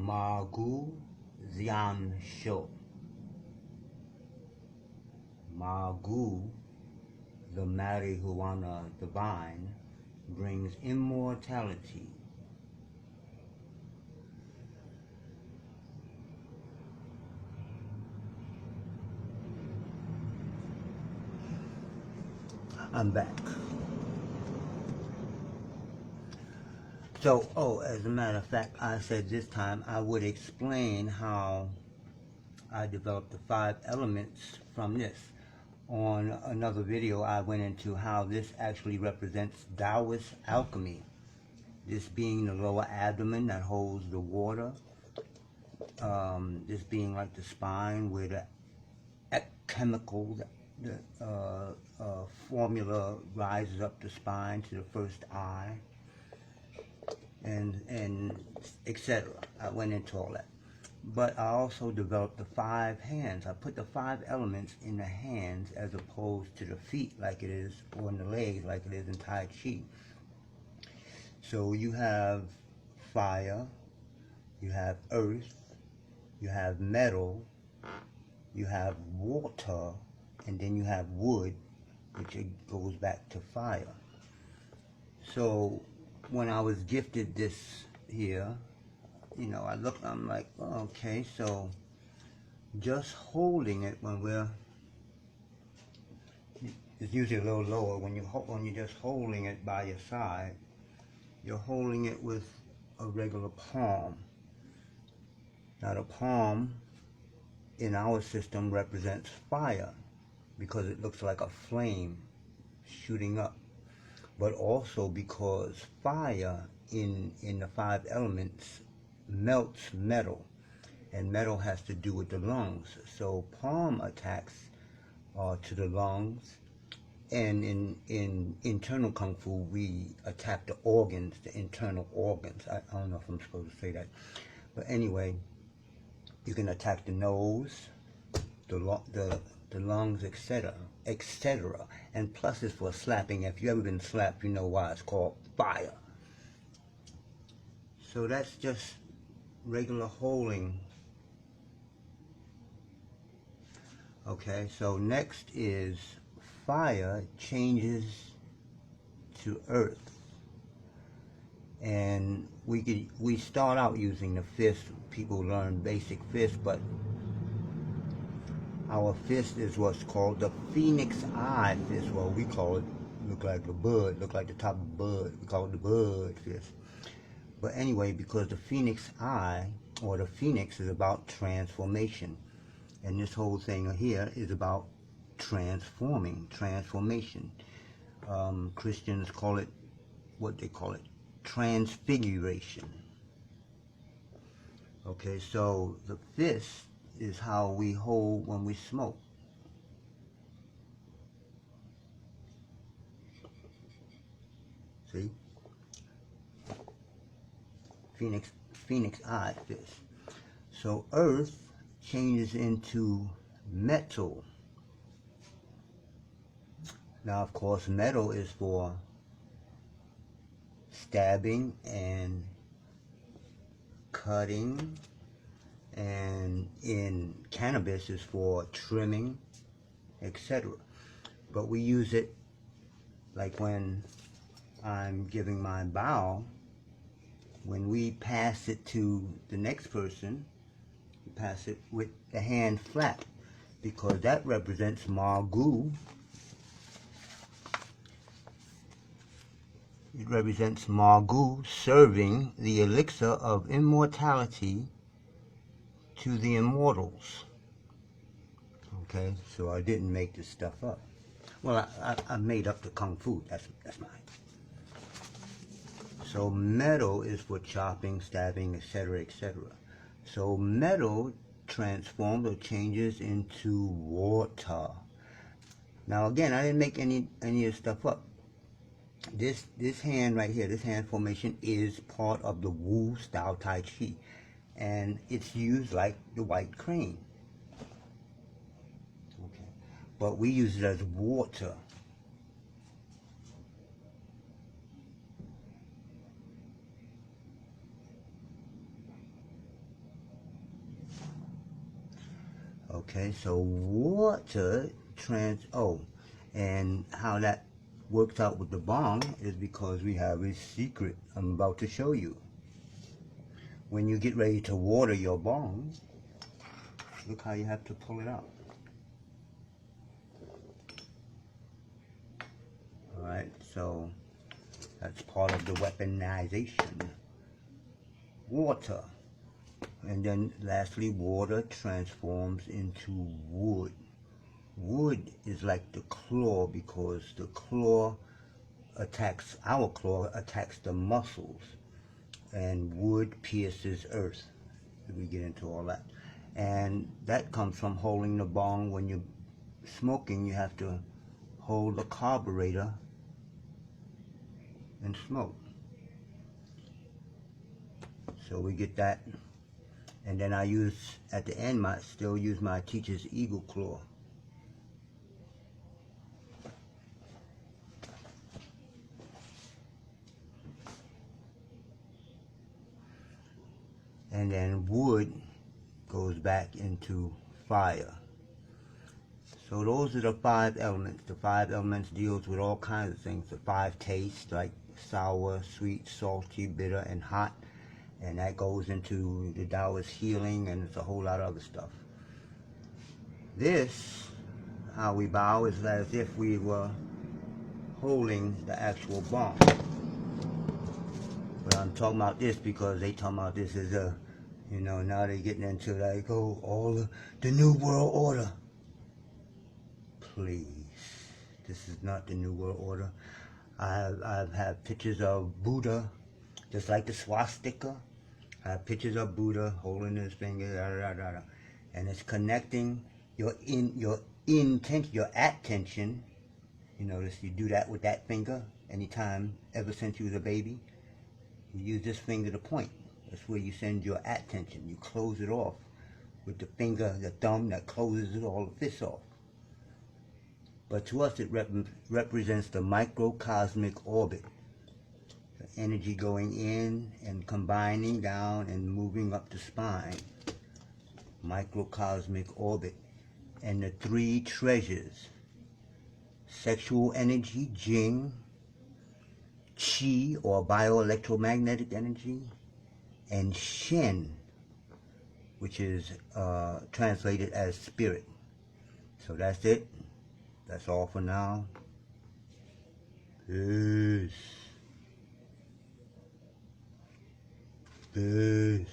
Magu Zian Sho. Magu, the marijuana divine, brings immortality. I'm back. So, as a matter of fact, I said this time I would explain how I developed the 5 elements from this. On another video, I went into how this actually represents Taoist alchemy. This being the lower abdomen that holds the water. This being like the spine where the chemical, the formula rises up the spine to the first eye. And etc. I went into all that. But I also developed the 5 hands. I put the 5 elements in the hands as opposed to the feet like it is, or in the legs like it is in Tai Chi. So you have fire, you have earth, you have metal, you have water, and then you have wood, which goes back to fire. So when I was gifted this here, I looked, I'm like, oh, okay, so just holding it it's usually a little lower, when you're just holding it by your side, you're holding it with a regular palm. Now the palm in our system represents fire because it looks like a flame shooting up, but also because fire in the 5 elements melts metal, and metal has to do with the lungs. So palm attacks to the lungs, and in internal kung fu we attack the organs, the internal organs. I don't know if I'm supposed to say that, but anyway, you can attack the nose, the lungs, etc., etc. And plus it's for slapping. If you ever been slapped, you know why it's called fire. So that's just regular holding. Okay, so next is fire changes to earth, and we start out using the fist. People learn basic fist, but our fist is what's called the phoenix eye fist. Well, we call it, look like a bud, look like the top of a bud. We call it the bud fist. But anyway, because the phoenix eye, or the phoenix, is about transformation. And this whole thing here is about transformation. Christians call it, what they call it, transfiguration. Okay, so the fist is how we hold when we smoke. See? Phoenix eye fist. So earth changes into metal. Now, of course, metal is for stabbing and cutting, and in cannabis is for trimming, etc. But we use it like when I'm giving my bow. When we pass it to the next person, we pass it with the hand flat, because that represents Magu. It represents Magu serving the elixir of immortality to the immortals. Okay, so I didn't make this stuff up. Well, I made up the kung fu. That's mine. So metal is for chopping, stabbing, etc., etc. So metal transforms or changes into water. Now again, I didn't make any of this stuff up. This hand right here, this hand formation is part of the Wu style Tai Chi, and it's used like the white crane. Okay, but we use it as water. Okay, so water and how that works out with the bong is because we have a secret I'm about to show you. When you get ready to water your bong, look how you have to pull it out. Alright, so that's part of the weaponization. Water. And then lastly, water transforms into wood. Wood is like the claw because the claw attacks, our claw attacks the muscles. And wood pierces earth. We get into all that. And that comes from holding the bong. When you're smoking, you have to hold the carburetor and smoke. So we get that. And then I use, at the end, still use my teacher's eagle claw. And then wood goes back into fire. So those are the 5 elements. The 5 elements deals with all kinds of things. The 5 tastes, like sour, sweet, salty, bitter, and hot. And that goes into the Taoist healing, and it's a whole lot of other stuff. This, how we bow, is as if we were holding the actual bong. But I'm talking about this because they talking about this as a, you know, now they're getting into like, oh, all the New World Order. Please, this is not the New World Order. I've had pictures of Buddha, just like the swastika. I have pictures of Buddha holding his finger, and it's connecting your intention, your attention. You notice you do that with that finger anytime, ever since you was a baby. You use this finger to point. That's where you send your attention. You close it off with the finger, the thumb that closes all the fists off. But to us, it represents the microcosmic orbit. The energy going in and combining down and moving up the spine. Microcosmic orbit. And the 3 treasures. Sexual energy, Jing. Qi, or bioelectromagnetic energy. And Shen, which is translated as spirit. So that's it. That's all for now. Peace. Peace.